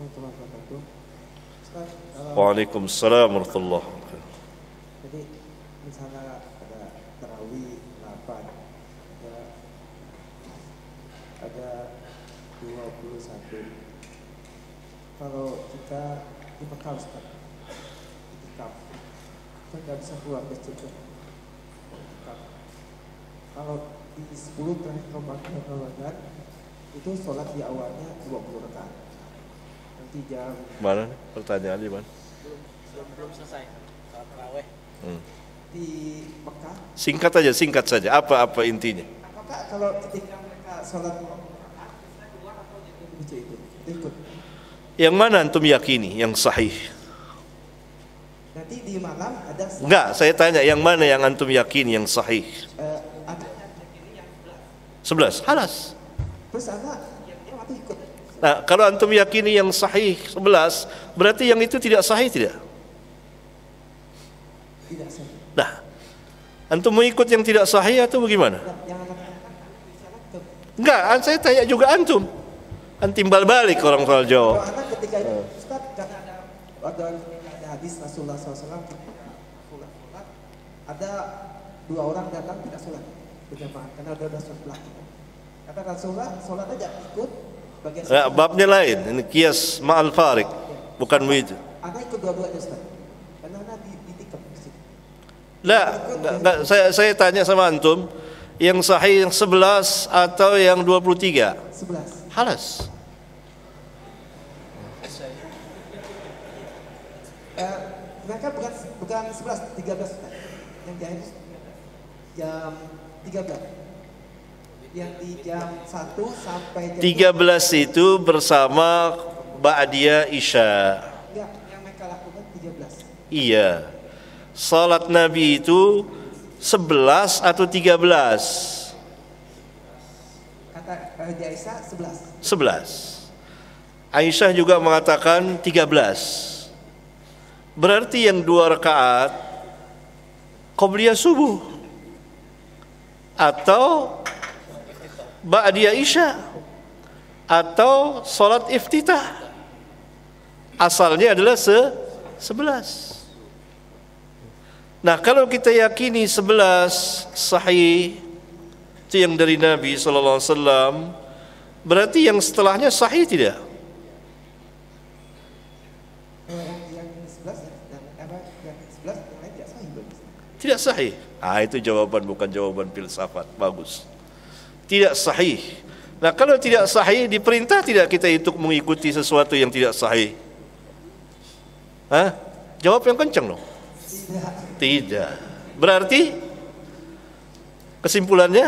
warahmatullahi wabarakatuh. Ustaz, Waalaikumsalam warahmatullahi wabarakatuh. jadi misalnya ada tarawih 8, ada 21. Kalau kita di Mekah, Ustaz, itikaf, kita nggak bisa keluar dari situ. Kalau di 10 terakhir Ramadan itu sholat di awalnya 20 rakaat. Nanti jam Mana nih? Pertanyaan di mana? Belum selesai sholat tarawih. di Mekah, Singkat saja. Apa intinya? apakah kalau ketika mereka sholat 20 rakaat bisa keluar atau itu ikut? Yang mana antum yakini yang sahih? Nanti di malam ada Enggak, saya tanya yang mana yang antum yakini yang sahih? ada 11. Halas. terus ada yang mati ikut. Nah, kalau antum yakini yang sahih 11, berarti yang itu tidak sahih tidak? Tidak sah. Nah, antum mau ikut yang tidak sahih atau bagaimana? Yang akan ke Enggak, saya tanya juga antum. Timbal balik orang soal kalau jawab. anak ketika itu Ustaz kan ada hadis Rasulullah SAW sholat, ada 2 orang datang tidak sholat berjamaah karena ada sholat. Kata Rasulullah sholat aja ikut bagian Nah, babnya lain. Ini kias ma'al farik, bukan wujud. anak ikut dua-duanya Ustaz karena anak ditikam ke situ. Enggak, saya tanya sama antum, yang sahih yang 11 atau yang 23? 11. Halas. Mereka bukan 11, 13 Ustaz. Yang di akhir jam 13. Yang di jam 1 sampai jam 13 itu bersama Ba'diyah Isya. enggak, yang mereka lakukan 13. Iya. Salat Nabi itu 11 atau 13? Kata Raja Aisyah 11. 11. Aisyah juga mengatakan 13. Berarti yang 2 rakaat qabliyah subuh atau ba'diyah isya atau salat iftitah. Asalnya adalah 11. Nah, kalau kita yakini 11 sahih itu yang dari Nabi sallallahu alaihi wasallam, berarti yang setelahnya sahih tidak? Yang 11 yang 11 yang lain tidak sahih berarti. Tidak sahih. Itu jawaban, bukan jawaban filsafat. Bagus. Tidak sahih. Nah, kalau tidak sahih, diperintah tidak kita untuk mengikuti sesuatu yang tidak sahih? Jawab yang kencang dong. Tidak. Berarti kesimpulannya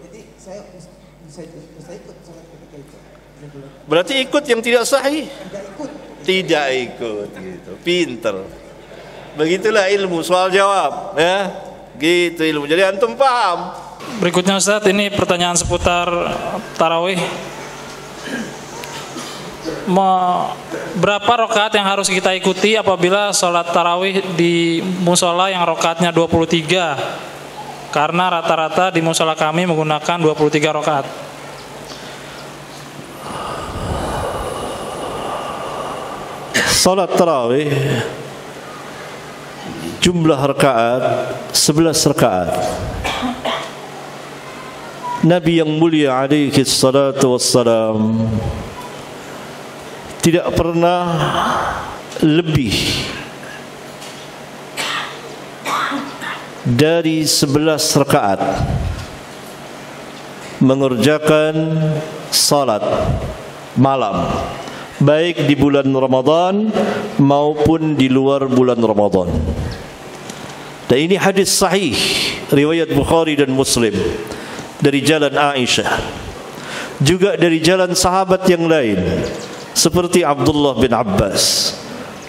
Jadi saya ikut sholat ketika itu. berarti ikut yang tidak sahih. Tidak ikut. Tidak ikut gitu. Pinter. Begitulah ilmu soal jawab, ya. Gitu ilmu. Jadi antum paham. Berikutnya Ustaz, ini pertanyaan seputar tarawih. Berapa rakaat yang harus kita ikuti apabila sholat tarawih di musola yang rakaatnya 23? Karena rata-rata di musola kami menggunakan 23 rakaat. Salat tarawih jumlah rakaat 11 rakaat. Nabi yang mulia alaihi salatu wassalam tidak pernah lebih dari 11 rakaat mengerjakan salat malam, baik di bulan Ramadan maupun di luar bulan Ramadan. Dan ini hadis sahih riwayat Bukhari dan Muslim dari jalan Aisyah, juga dari jalan sahabat yang lain seperti Abdullah bin Abbas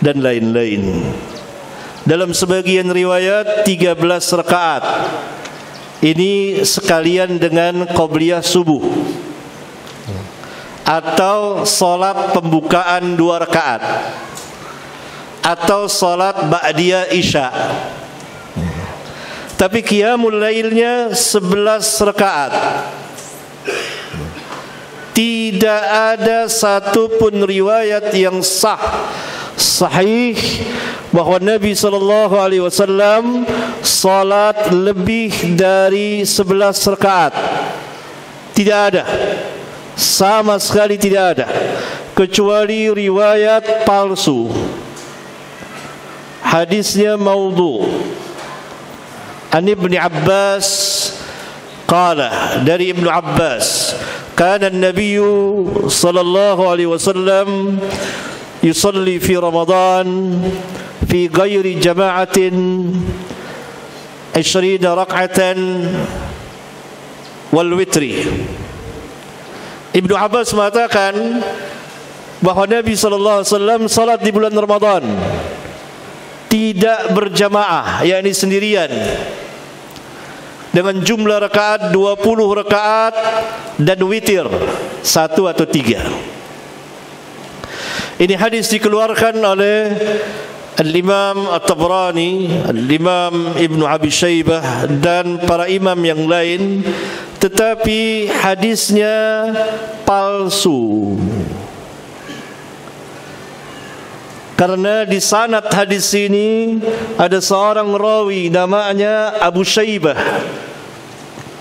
dan lain-lain. Dalam sebagian riwayat 13 rakaat. Ini sekalian dengan qabliyah subuh atau salat pembukaan 2 rakaat atau salat ba'diyah isya. Tapi qiyamul lailnya 11 rakaat. tidak ada satupun riwayat yang sahih bahwa Nabi SAW salat lebih dari 11 rakaat. Tidak ada, sama sekali tidak ada, kecuali riwayat palsu. Hadisnya maudhu. An Ibn Abbas qala, dari Ibnu Abbas, kana an-nabiy sallallahu alaihi wasallam yusalli fi Ramadan fi ghairi jama'atin 20 rak'atan wal witri. Ibnu Abbas mengatakan bahwa Nabi sallallahu alaihi wasallam salat di bulan Ramadan tidak berjamaah, yakni sendirian, dengan jumlah rakaat 20 rakaat dan witir 1 atau 3. Ini hadis dikeluarkan oleh Al-Imam At-Tabrani, Al-Imam Ibn Abi Shaybah dan para imam yang lain, tetapi hadisnya palsu. Karena di sanad hadis ini ada seorang rawi namanya Abu Shaybah,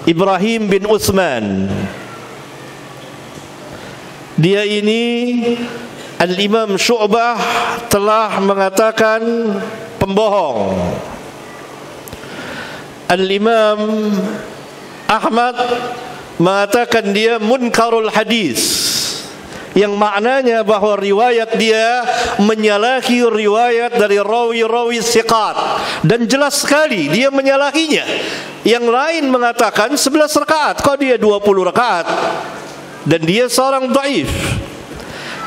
Ibrahim bin Utsman. Dia ini Al-Imam Syu'bah telah mengatakan pembohong. Al-Imam Ahmad mengatakan dia munkarul hadis, yang maknanya bahwa riwayat dia menyalahi riwayat dari rawi-rawi thiqat, dan jelas sekali dia menyalahinya. Yang lain mengatakan 11 rakaat, kok dia 20 rakaat, dan dia seorang dhaif.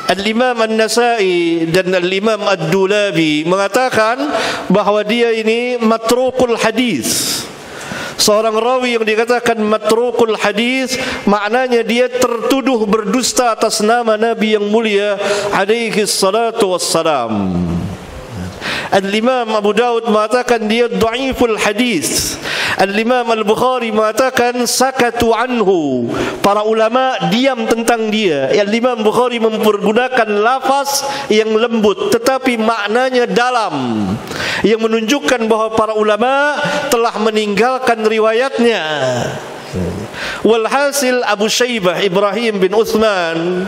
Al-Imam An-Nasa'i dan Al-Imam Ad-Dulabi mengatakan bahwa dia ini matrukul hadis. Seorang rawi yang dikatakan matrukul hadis, maknanya dia tertuduh berdusta atas nama Nabi yang mulia alaihi salatu wassalam. Al-Imam Abu Daud mengatakan dia dhaiful hadis. Al-Imam Al-Bukhari mengatakan sakatu anhu, para ulama diam tentang dia. Al-Imam Bukhari mempergunakan lafaz yang lembut tetapi maknanya dalam, yang menunjukkan bahwa para ulama telah meninggalkan riwayatnya. Walhasil Abu Shaybah Ibrahim bin Utsman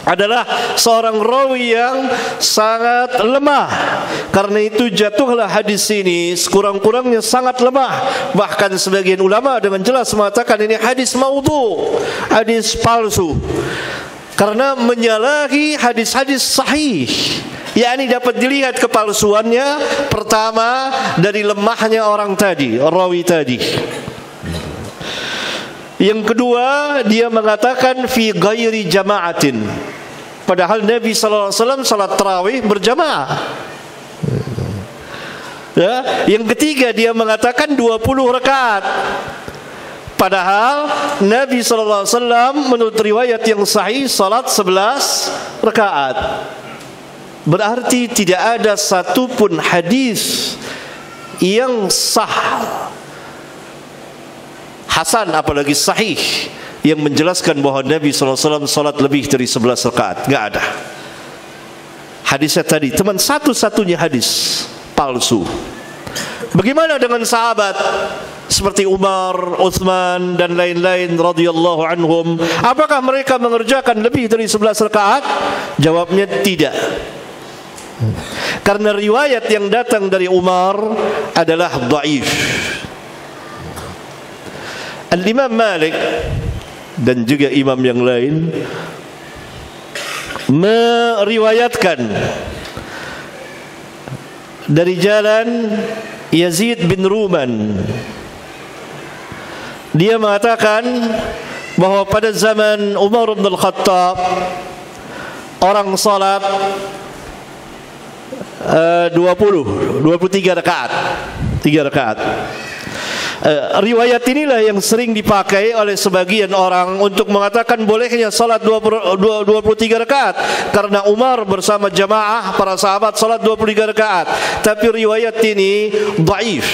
adalah seorang rawi yang sangat lemah. Karena itu jatuhlah hadis ini sekurang-kurangnya sangat lemah. Bahkan sebagian ulama dengan jelas mengatakan ini hadis maudhu, hadis palsu, karena menyalahi hadis-hadis sahih. yakni dapat dilihat kepalsuannya pertama dari lemahnya orang tadi, rawi tadi. Yang kedua, dia mengatakan fi ghairi jama'atin, padahal Nabi sallallahu alaihi wasallam salat tarawih berjamaah. Ya, yang ketiga dia mengatakan 20 rakaat. Padahal Nabi sallallahu alaihi wasallam menurut riwayat yang sahih salat 11 rakaat. Berarti tidak ada satupun hadis yang sah, hasan apalagi sahih, yang menjelaskan bahwa Nabi sallallahu alaihi wasallam salat lebih dari 11 rakaat. Enggak ada. Hadisnya tadi teman satu-satunya hadis palsu. Bagaimana dengan sahabat seperti Umar, Utsman dan lain-lain radhiyallahu anhum? Apakah mereka mengerjakan lebih dari 11 rakaat? Jawabnya tidak. Karena riwayat yang datang dari Umar adalah dhaif. Al-Imam Malik dan juga imam yang lain meriwayatkan dari jalan Yazid bin Ruman. Dia mengatakan bahwa pada zaman Umar bin Al-Khattab orang salat 23 rakaat, 3 rakaat. Riwayat inilah yang sering dipakai oleh sebagian orang untuk mengatakan bolehnya salat 23 rakaat, karena Umar bersama jamaah para sahabat salat 23 rakaat. Tapi riwayat ini dhaif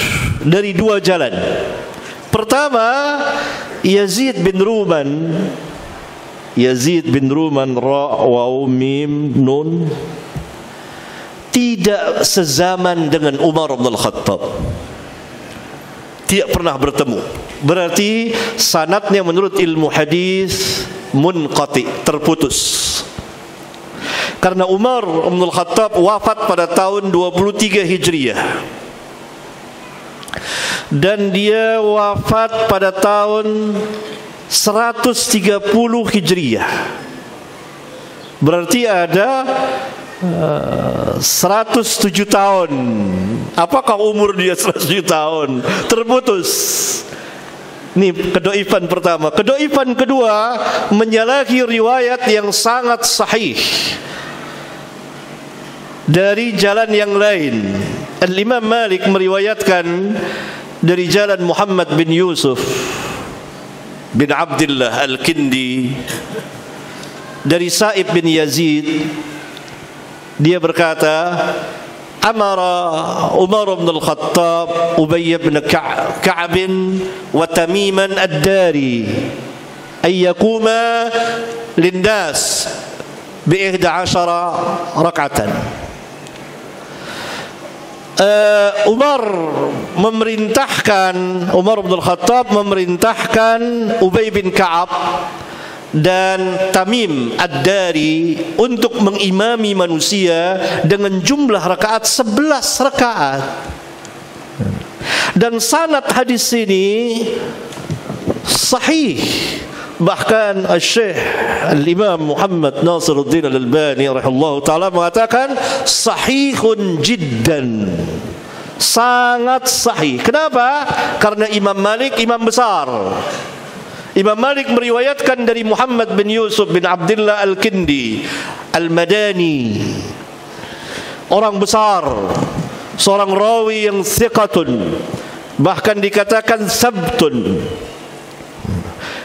dari dua jalan. Pertama, Yazid bin Ruman Yazid bin Ruman, ra, waw, mim, nun, tidak sezaman dengan Umar bin Khattab, tidak pernah bertemu. Berarti sanadnya menurut ilmu hadis munqati, terputus. Karena Umar bin Khattab wafat pada tahun 23 Hijriah dan dia wafat pada tahun 130 Hijriah. Berarti ada 107 tahun. Apakah umur dia 107 tahun? Terputus. Ini kedoifan pertama. Kedoifan kedua, menyalahi riwayat yang sangat sahih dari jalan yang lain. Al-Imam Malik meriwayatkan dari jalan Muhammad bin Yusuf bin Abdullah Al-Kindi dari Sa'ib bin Yazid, dia berkata, amara Umar bin Al-Khattab Ubay bin Ka'ab wa Tamiman ad-Dari ay yakuma linnas bi 11 rak'atan. Umar bin Khattab memerintahkan Ubay bin Ka'ab dan Tamim ad-Dari untuk mengimami manusia dengan jumlah rakaat 11 rakaat. Dan sanad hadis ini sahih. Bahkan Syekh Al-Imam Muhammad Nasiruddin Al-Albani rahimahullah ta'ala mengatakan sahihun jiddan, sangat sahih. Kenapa? Karena Imam Malik imam besar. Imam Malik meriwayatkan dari Muhammad bin Yusuf bin Abdullah Al-Kindi Al-Madani, orang besar, seorang rawi yang thiqatun, bahkan dikatakan sabtun.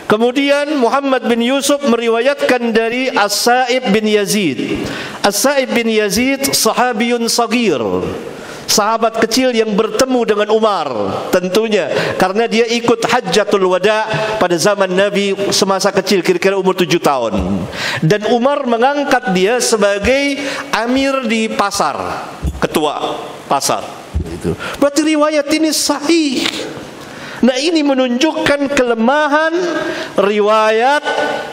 Kemudian Muhammad bin Yusuf meriwayatkan dari As-Sa'ib bin Yazid. As-Sa'ib bin Yazid sahabiyun sagir, sahabat kecil yang bertemu dengan Umar, tentunya karena dia ikut Hajjatul Wada pada zaman Nabi semasa kecil, kira-kira umur 7 tahun. Dan Umar mengangkat dia sebagai amir di pasar, ketua pasar. Berarti riwayat ini sahih. Nah, ini menunjukkan kelemahan riwayat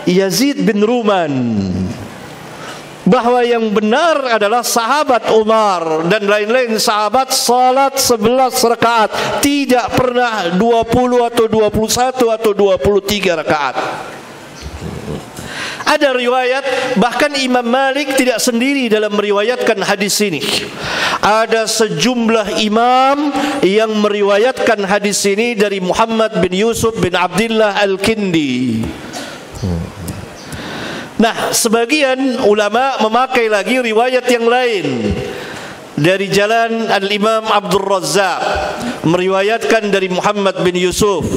Yazid bin Ruman, bahwa yang benar adalah sahabat Umar dan lain-lain sahabat salat 11 rakaat, tidak pernah 20 atau 21 atau 23 rakaat. Ada riwayat, bahkan Imam Malik tidak sendiri dalam meriwayatkan hadis ini. Ada sejumlah imam yang meriwayatkan hadis ini dari Muhammad bin Yusuf bin Abdullah Al-Kindi. Nah, sebagian ulama memakai lagi riwayat yang lain dari jalan Al-Imam Abdul Razzaq, meriwayatkan dari Muhammad bin Yusuf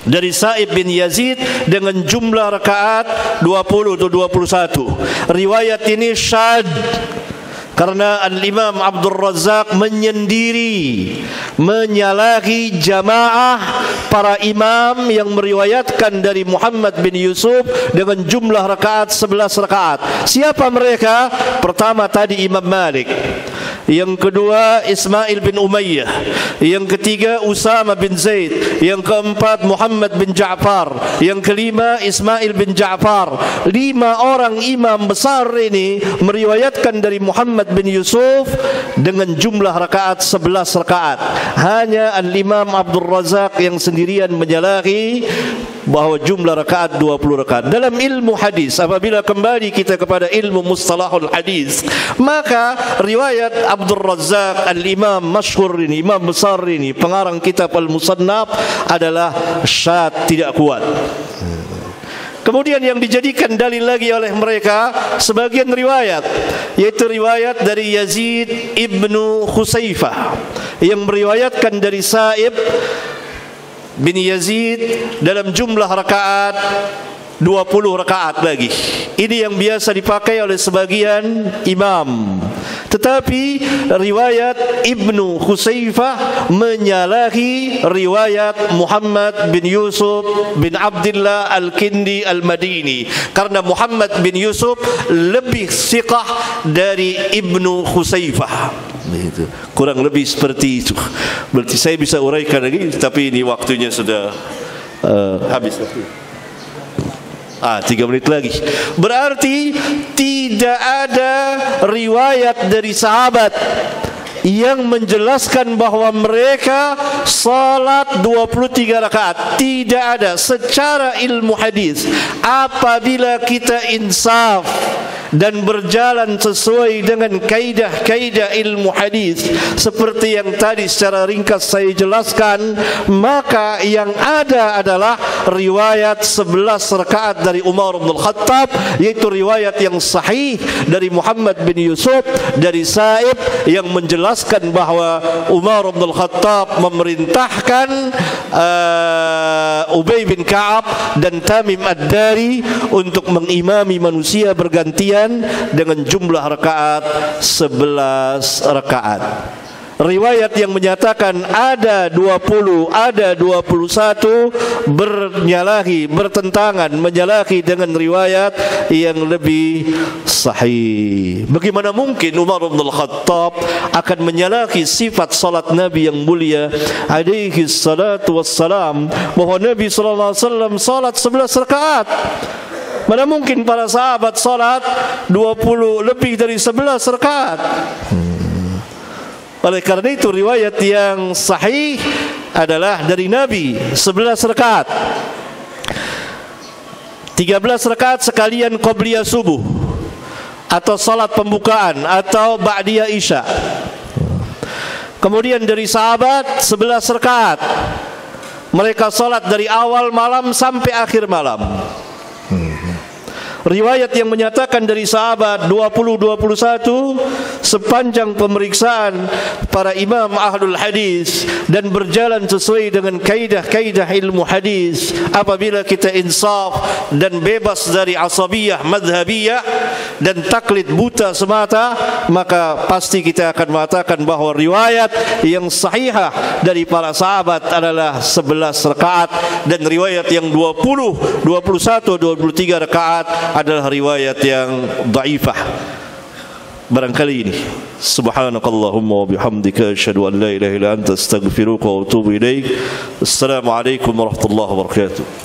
dari Sa'ib bin Yazid dengan jumlah rakaat 20 atau 21. Riwayat ini syad karena Al-Imam Abdul Razzaq menyendiri, menyalahi jamaah para imam yang meriwayatkan dari Muhammad bin Yusuf dengan jumlah rakaat 11 rakaat. Siapa mereka? Pertama tadi Imam Malik, yang kedua Ismail bin Umayyah, yang ketiga Usama bin Zaid, yang keempat Muhammad bin Ja'far, yang kelima Ismail bin Ja'far. 5 orang imam besar ini meriwayatkan dari Muhammad bin Yusuf dengan jumlah rakaat 11 rakaat. Hanya Al-Imam Abdul Razzaq yang sendirian menyalahi bahwa jumlah rakaat 20 rakaat. Dalam ilmu hadis, apabila kembali kita kepada ilmu mustalahul hadis, maka riwayat Abdul Razzaq Al-Imam masyhur ini, imam besar ini, pengarang kitab Al-Musannaf, adalah syad, tidak kuat. Kemudian yang dijadikan dalil lagi oleh mereka sebagian riwayat, yaitu riwayat dari Yazid ibnu Khusaifah yang meriwayatkan dari Sa'ib bin Yazid dalam jumlah rakaat 20 rakaat lagi. Ini yang biasa dipakai oleh sebagian imam. Tetapi riwayat Ibnu Khuzaifah menyalahi riwayat Muhammad bin Yusuf bin Abdullah Al-Kindi Al-Madini, karena Muhammad bin Yusuf lebih siqah dari Ibnu Khuzaifah. Itu kurang lebih seperti itu. Berarti saya bisa uraikan lagi, tapi ini waktunya sudah habis waktu. 3 menit lagi. Berarti tidak ada riwayat dari sahabat yang menjelaskan bahwa mereka salat 23 rakaat. Tidak ada secara ilmu hadis. Apabila kita insaf dan berjalan sesuai dengan kaidah-kaidah ilmu hadis seperti yang tadi secara ringkas saya jelaskan, maka yang ada adalah riwayat 11 rakaat dari Umar bin Khattab, yaitu riwayat yang sahih dari Muhammad bin Yusuf dari Sa'ib yang menjelaskan bahwa Umar bin Khattab memerintahkan Ubay bin Ka'ab dan Tamim Ad-Dari untuk mengimami manusia bergantian dengan jumlah rakaat 11 rakaat. Riwayat yang menyatakan ada 20, ada 21 bertentangan, menyalahi dengan riwayat yang lebih sahih. Bagaimana mungkin Umar bin Khattab akan menyalahi sifat salat Nabi yang mulia alaihi salatu wassalam, bahwa Nabi sallallahu alaihi wasallam salat 11 rakaat? Mana mungkin para sahabat salat 20 lebih dari 11 rakaat? Oleh karena itu riwayat yang sahih adalah dari Nabi 11 rakaat. 13 rakaat sekalian qabliyah subuh atau salat pembukaan atau ba'diyah isya. Kemudian dari sahabat 11 rakaat. Mereka salat dari awal malam sampai akhir malam. Riwayat yang menyatakan dari sahabat 20-21 sepanjang pemeriksaan para imam ahlul hadis dan berjalan sesuai dengan kaidah-kaidah ilmu hadis. Apabila kita insaf dan bebas dari asabiyah madhabiyah dan taklid buta semata, maka pasti kita akan mengatakan bahwa riwayat yang sahihah dari para sahabat adalah 11 rakaat, dan riwayat yang 20, 21, 23 rakaat adalah riwayat yang dhaifah. Barangkali ini. Subhanakallahumma wa bihamdika asyhadu an la ilaha illa anta astaghfiruka wa atubu ilaik. Assalamualaikum warahmatullahi wabarakatuh.